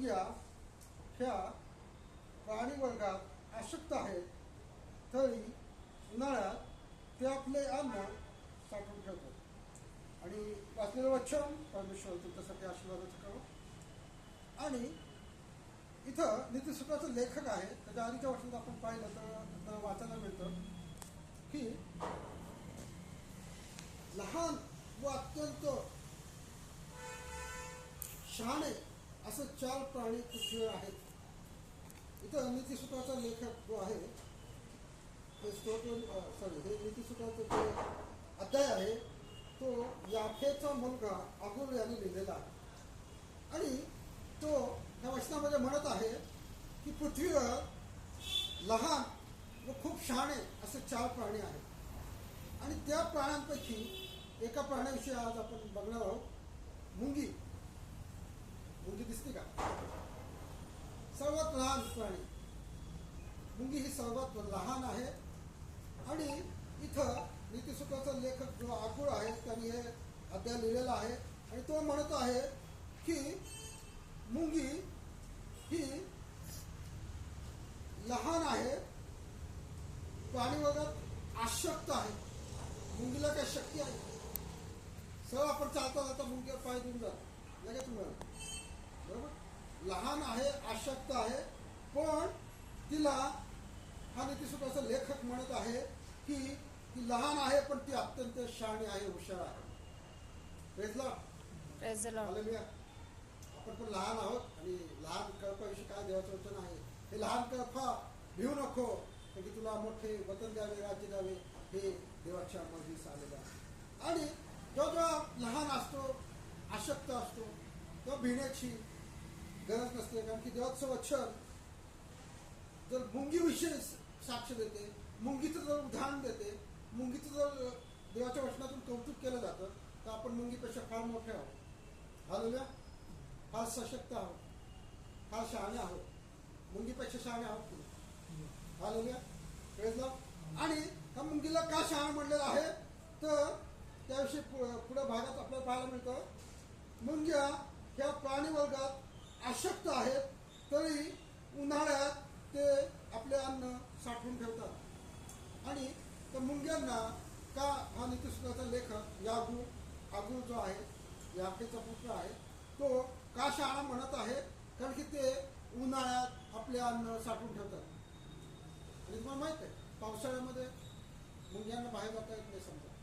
मुंग्या ह्या प्राणी वर्गात आसक्त आहेत, तरी उन्हाळ्यात ते आपले अन्न साठवून ठेवतात. आणि वाचलेलं वचन परमेश्वर तुमच्यासाठी आशीर्वादाचं करो. आणि इथं नीतिसूत्राचं लेखक आहे, त्याच्या आधीच्या वर्षात आपण पाहिलं तर वाचायला मिळतं की लहान व अत्यंत शहाणे असं 4 प्राणी पृथ्वीवर आहेत. इथं नीतिसूत्राचा लेखक जो आहे हे हे नीतिसूत्राचं जे अध्याय आहे तो याफेचा मुलगा अगुर यांनी लिहिलेला आहे. आणि तो त्या वचनामध्ये म्हणत आहे की पृथ्वीवर लहान व खूप शहाणे असे 4 प्राणी आहेत. आणि त्या प्राण्यांपैकी एका प्राण्याविषयी आज आपण बघणार आहोत. मुंगी. मुंगी दिसते का? सर्वात लहान प्राणी मुंगी ही सर्वात लहान आहे. आणि इथं नीतिसूत्राचा लेखक जो आगुर आहे त्यांनी हे अध्याय लिहिलेला आहे. आणि तो म्हणत आहे की मुंगी ही लहान आहे, प्राणी वर्गात आशक्त आहे. मुंगीला काय शक्ती आहे? सर्व आपण चालता जाता मुंगीवर पाय देऊन जातो लगेच मिळालं, बरोबर. लहान आहे, आशक्त आहे, पण तिला हा नीतिसूत्राचा लेखक म्हणत आहे की ती लहान आहे पण ती अत्यंत शहाणी आहे, हुशार आहे. Praise the Lord. आपण पण लहान आहोत. आणि लहान कळपाविषयी काय देवाचं वचन आहे? हे लहान कळपा भिवू नको, की तुला मोठे वतन द्यावे, राज्य द्यावे, हे देवाच्या मर्जीस आलेलं आहे. आणि जेव्हा लहान असतो, आशक्त असतो, तेव्हा भिण्याची गरज नसते. कारण की देवाचं वचन जर मुंगीविषयी साक्ष देते, मुंगीचं जर उदाहरण देते, मुंगीचं जर देवाच्या वचनातून कौतुक केलं जातं, तर आपण मुंगीपेक्षा फार मोठे आहोत. हालेलुया. फार सशक्त आहोत, फार शहाणे आहोत. मुंगीपेक्षा शहाणे आहोत तुम्ही. हालेलुया. Praise Lord. आणि त्या मुंगीला का शहाणा म्हणलेलं आहे तर त्याविषयी पुढे भागात आपल्याला पाहायला मिळतं. मुंग्या ह्या प्राणी वर्गात आशक्त आहेत, तरी उन्हाळ्यात ते आपले अन्न साठवून ठेवतात. आणि त्या मुंग्यांना का हा नीतिसूत्राचा लेखक आगूर जो आहे, याफेचा पुत्र आहे, तो का शहाणा म्हणत आहे? कारण की ते उन्हाळ्यात आपले अन्न साठवून ठेवतात. आणि तुम्हाला माहित आहे पावसाळ्यामध्ये मुंग्यांना बाहेर जाता येत नाही समजा.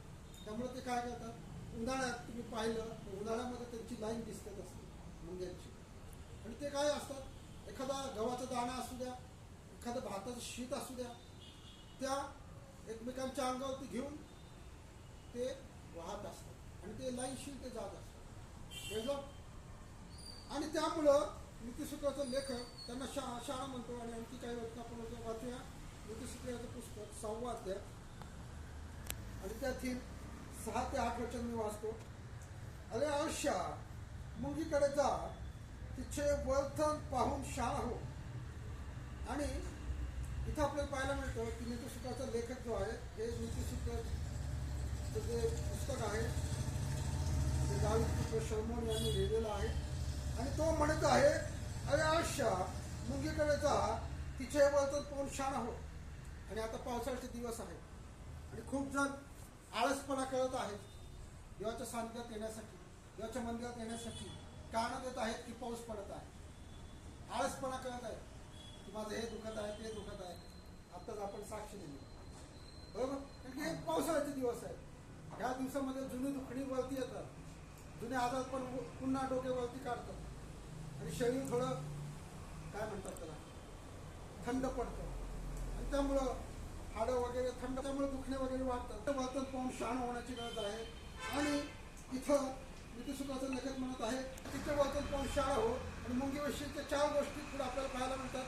त्यामुळे ते काय करतात, उन्हाळ्यात तुम्ही पाहिलं उन्हाळ्यामध्ये त्यांची लाईन दिसतच असते मुंग्यांची. आणि ते काय असतात, एखादा गव्हाचा दाणा असू द्या, एखादं भाताचं शीत असू द्या, त्या एकमेकांच्या अंगावरती घेऊन ते वाहत असतात. आणि ते लाईनशीर ते जात असतात. आणि त्यामुळं नीतिसूत्राचा लेखक त्यांना शाळा म्हणतो. आणि आणखी काही वचन आपण वाचूया. नीतिसूत्राचं पुस्तक 6वा अध्याय आणि त्यातील 6 ते 8 वचन मी वाचतो. अरे आयुष्या, मुंगीकडे जा, तिचे वर्तन पाहून शहाणा हो. आणि इथं आपल्याला पाहायला मिळतं की नीतिसूत्राचा लेखक जो आहे, हे नीतिसूत्राचं जे पुस्तक आहे ते दावीद पुत्र शलोमोन यांनी लिहिलेलं आहे. आणि तो म्हणत आहे, अरे आयुष्या, मुंगीकडे जा, तिचे वर्तन पाहून शहाणा हो. आणि आता पावसाळ्याचे दिवस आहेत आणि खूप जण आळसपणा करत आहेत देवाच्या सानिध्यात येण्यासाठी, देवाच्या मंदिरात येण्यासाठी. कारण देत आहेत की पाऊस पडत आहे. आळसपणा करत आहेत की माझं हे दुखत आहे, ते दुखत आहे. आत्ताच आपण साक्ष दिली, बरोबर. कारण की हे पावसाळ्याचे दिवस आहेत. ह्या दिवसामध्ये जुनी दुखणी वरती येतात, जुने आजार पण पुन्हा डोक्यावरती काढतात आणि शरीर थोडं काय म्हणतात त्याला थंड पडतं. आणि त्यामुळं हाडं वगैरे थंड, त्यामुळे दुखणे वगैरे वाढतात. वर्तन पाहून शहाणा होण्याची गरज आहे. आणि इथं नीतिसूत्राचा लेखक म्हणत आहे, तिचे वर्तन पाहून शहाणा हो. आणि मुंगीविषयीच्या 4 गोष्टी पुढे आपल्याला पाहायला मिळतात,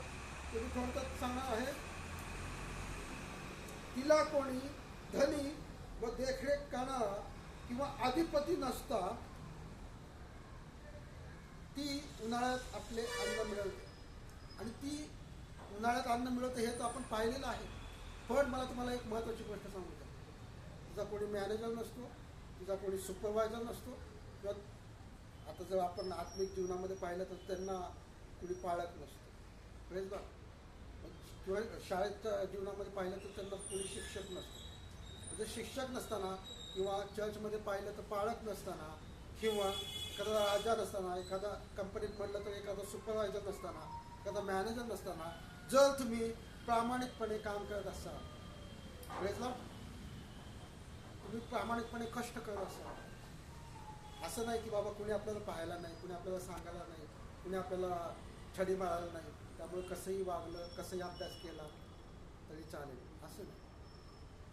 ते मी थोडक्यात सांगणार आहे. तिला कोणी धनी व देखरेख करणारा किंवा अधिपती नसता ती उन्हाळ्यात आपले अन्न मिळवते. आणि ती उन्हाळ्यात अन्न मिळवते हे तर आपण पाहिलेलं आहे. पण मला तुम्हाला एक महत्त्वाची गोष्ट सांगू द्या. तुझा कोणी मॅनेजर नसतो, तुझा कोणी सुपरवायझर नसतो. किंवा आता जर आपण आत्मिक जीवनामध्ये पाहिलं तर त्यांना कुणी पाळत नसतं. Praise Lord. किंवा शाळेच्या जीवनामध्ये पाहिलं तर त्यांना कुणी शिक्षक नसतं. म्हणजे शिक्षक नसताना किंवा चर्चमध्ये पाहिलं तर पाळत नसताना किंवा एखादा राजा नसताना, एखादा कंपनीत म्हणलं तर एखादा सुपरवायझर नसताना, एखादा मॅनेजर नसताना जर तुम्ही प्रामाणिकपणे काम करत असाल, प्रेज लॉर्ड, तुम्ही प्रामाणिकपणे कष्ट करत असाल, असं नाही की बाबा कुणी आपल्याला पाहायला नाही, कुणी आपल्याला सांगायला नाही, कुणी आपल्याला छडी मारायला नाही, त्यामुळे कसंही वागलं, कसंही अभ्यास केला तरी चालेल, असं नाही.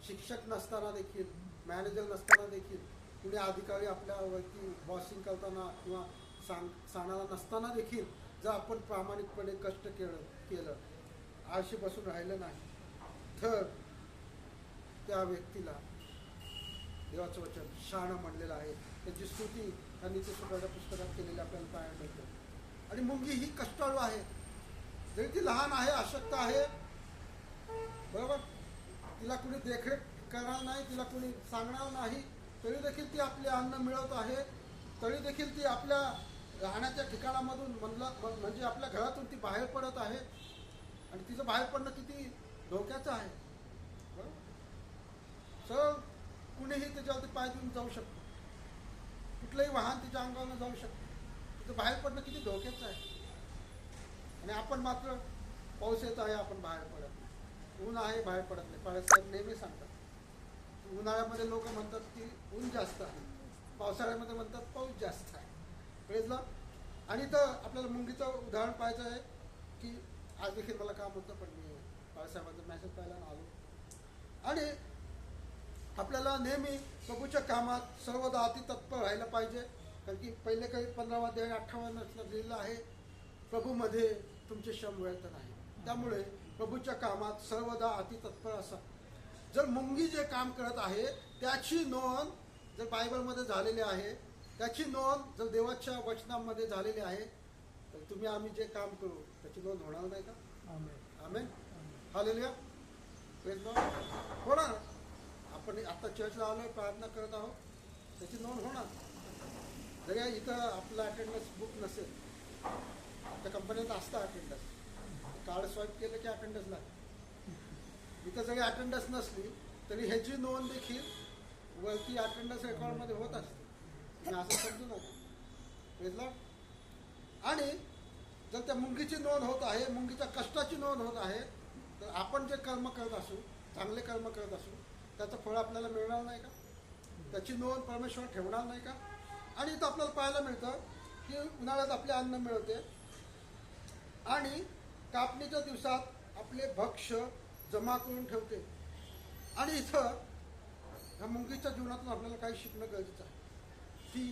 शिक्षक नसताना देखील, मॅनेजर नसताना देखील, कुणी अधिकारी आपल्यावरती बॉसिंग करताना किंवा सांगणारा नसताना देखील जर आपण प्रामाणिकपणे कष्ट केलं, आळशी बसून राहिलं नाही, तर त्या व्यक्तीला देवाचं वचन शहाणं म्हणलेलं आहे. त्याची स्तुती त्या नीतिसूत्राच्या पुस्तकात केलेली आपल्याला पाहायला मिळतं. आणि मुंगी ही कष्टाळू आहे, जरी ती लहान आहे, अशक्त आहे, बरोबर, तिला कुणी देखरेख करणार नाही, तिला कुणी सांगणार नाही, तरी देखील ती आपले अन्न मिळवत आहे, तरी देखील ती आपल्या राहण्याच्या ठिकाणामधून म्हणजे आपल्या घरातून ती बाहेर पडत आहे. आणि तिचं बाहेर पडणं किती धोक्याचं आहे. सरळ कुणीही त्याच्यावरती पाय देऊन जाऊ शकतो, कुठलंही वाहन तिच्या अंगावरनं जाऊ शकतं. तिचं बाहेर पडणं किती धोक्याचं आहे. आणि आपण मात्र पाऊस येत आहे, आपण बाहेर पडत नाही, ऊन आहे, बाहेर पडत नाही. पाळसाहेब नेहमी सांगतात, उन्हाळ्यामध्ये लोक म्हणतात की ऊन जास्त आहे, पावसाळ्यामध्ये म्हणतात पाऊस जास्त आहे. प्रेजला. आणि तर आपल्याला मुंगीचं उदाहरण पाहायचं आहे की आज देखील मला काम होतं, पण मी बाळासाहेबांचा मेसेज पाहायला आलो. आणि आपल्याला नेहमी प्रभूच्या कामात सर्वदा अति तत्पर राहायला पाहिजे. कारण की पहिले काही 15 अध्याय 58 लिहिलं आहे, प्रभूमध्ये तुमचे श्रम व्यर्थ नाही. त्यामुळे प्रभूच्या कामात सर्वदा अति तत्पर असा. जर मुंगी जे काम करत आहे त्याची नोंद जर बायबलमध्ये झालेली आहे, त्याची नोंद जर देवाच्या वचनामध्ये झालेली आहे, तर तुम्ही आम्ही जे काम करू त्याची नोंद होणार नाही का? आमेन. हालेलुया. Praise Lord. होणार. आपण आता चर्चला आलोय, प्रार्थना करत आहोत, त्याची नोंद होणार. जरी इथं आपलं अटेंडन्स बुक नसेल, त्या कंपनीत असतं अटेंडन्स, कार्ड स्वाईप केलं की अटेंडन्स लागतं. इथं जरी अटेंडन्स नसली तरी ह्याची नोंद देखील वरती अटेंडन्स रेकॉर्डमध्ये होत असते. तुम्ही असं समजू नका. Praise Lord. आणि जर त्या मुंगीची नोंद होत आहे, मुंगीच्या कष्टाची नोंद होत आहे, तर आपण जे कर्म करत असू, चांगले कर्म करत असू, त्याचं फळ आपल्याला मिळणार नाही का? त्याची नोंद परमेश्वर ठेवणार नाही का? आणि इथं आपल्याला पाहायला मिळतं की उन्हाळ्यात आपले अन्न मिळते आणि कापणीच्या दिवसात आपले भक्ष्य जमा करून ठेवते. आणि इथं ह्या मुंगीच्या जीवनातून आपल्याला काही शिकणं गरजेचं आहे. ती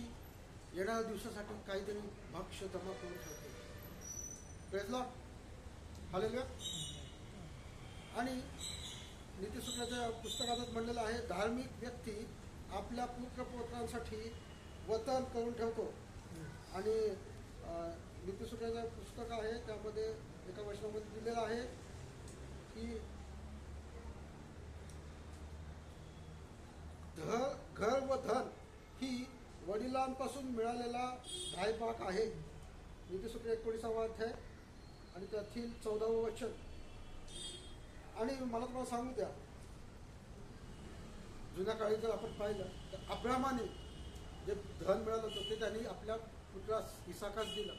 येणाऱ्या दिवसासाठी काहीतरी भक्ष्य जमा करून ठेवते. Praise Lord. हालेलुया. आणि नीतिसूत्राच्या पुस्तकातच म्हणलेलं आहे, धार्मिक व्यक्ती आपल्या पुत्रपौत्रांसाठी वतन करून ठेवतो. आणि नीतिसूत्राचं पुस्तक आहे, त्यामध्ये एका वचनामध्ये दिलेलं आहे की घर व धन ही वडिलांपासून मिळालेला दायभाग आहे. नीतिसूत्र 19 अध्याय आणि त्यातील 14 वचन. आणि मला तुम्हाला सांगू द्या, जुन्या काळी जर आपण पाहिलं तर अब्रामाने जे धन मिळालं होतं ते त्यांनी आपल्या पुत्रास इसाकास दिलं.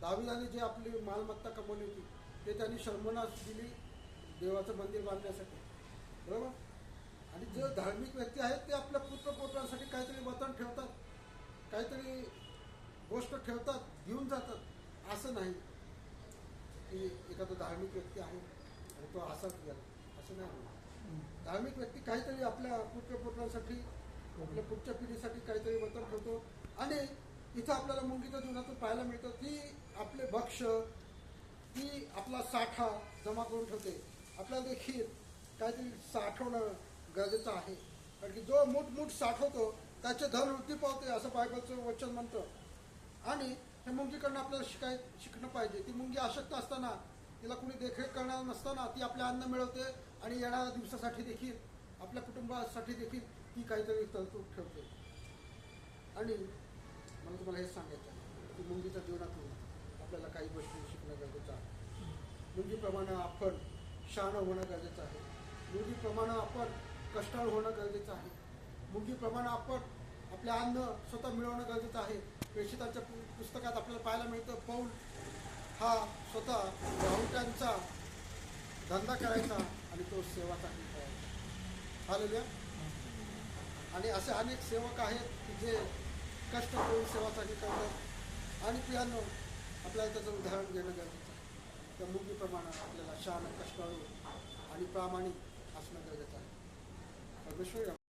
दाविदाने जे आपली मालमत्ता कमवली होती ते त्यांनी शर्मनास दिली देवाचं मंदिर बांधण्यासाठी, बरोबर. आणि जे धार्मिक व्यक्ती आहेत ते आपल्या पुत्रपौत्रांसाठी काहीतरी वतन ठेवतात, काहीतरी गोष्ट ठेवतात, घेऊन जातात. असं नाही की एखादा धार्मिक व्यक्ती आहे आणि तो असाच गेला, असं नाही. धार्मिक व्यक्ती काहीतरी आपल्या पुत्रपौत्रांसाठी, आपल्या पुढच्या पिढीसाठी काहीतरी वतन ठेवतो. आणि इथं आपल्याला मुंगीच्या जीवनातून पाहायला मिळतं की आपले भक्ष्य, ती आपला साठा जमा करून ठेवते. आपल्याला देखील काहीतरी साठवणं गरजेचं आहे. कारण की जो मूठ साठवतो त्याचे धन वृद्धी पावते, असं बायबलचं वचन म्हणतं. आणि हे मुंगीकडनं आपल्याला शिकणं पाहिजे. ती मुंगी अशक्त असताना, तिला कुणी देखरेख करणार नसताना ती आपले अन्न मिळवते आणि येणाऱ्या दिवसासाठी देखील, आपल्या कुटुंबासाठी देखील ती काहीतरी तरतूद ठेवते. आणि मला तुम्हाला हेच सांगायचं आहे की मुंगीच्या जीवनातून आपल्याला काही गोष्टी शिकणं गरजेचं आहे. मुलगीप्रमाणे आपण शहाणं होणं गरजेचं आहे. मुलगीप्रमाणे आपण कष्टाळू होणं गरजेचं आहे. मुलगीप्रमाणे आपण आपले अन्न स्वतः मिळवणं गरजेचं आहे. प्रेषितांच्या पुस्तकात आपल्याला पाहायला मिळतं, पौल हा स्वतः राहुट्यांचा धंदा करायचा आणि तो सेवा चांगली करायचा. हालेलुया. आणि असे अनेक सेवक आहेत की जे कष्ट करून सेवा चांगली करतात. आणि प्रियांनो, आपल्याला त्याचं उदाहरण घेणं गरजेचं आहे. त्या मुलगीप्रमाणे आपल्याला शहाणं, कष्टाळू आणि प्रामाणिक असणं गरजेचं आहे. परमेश्वर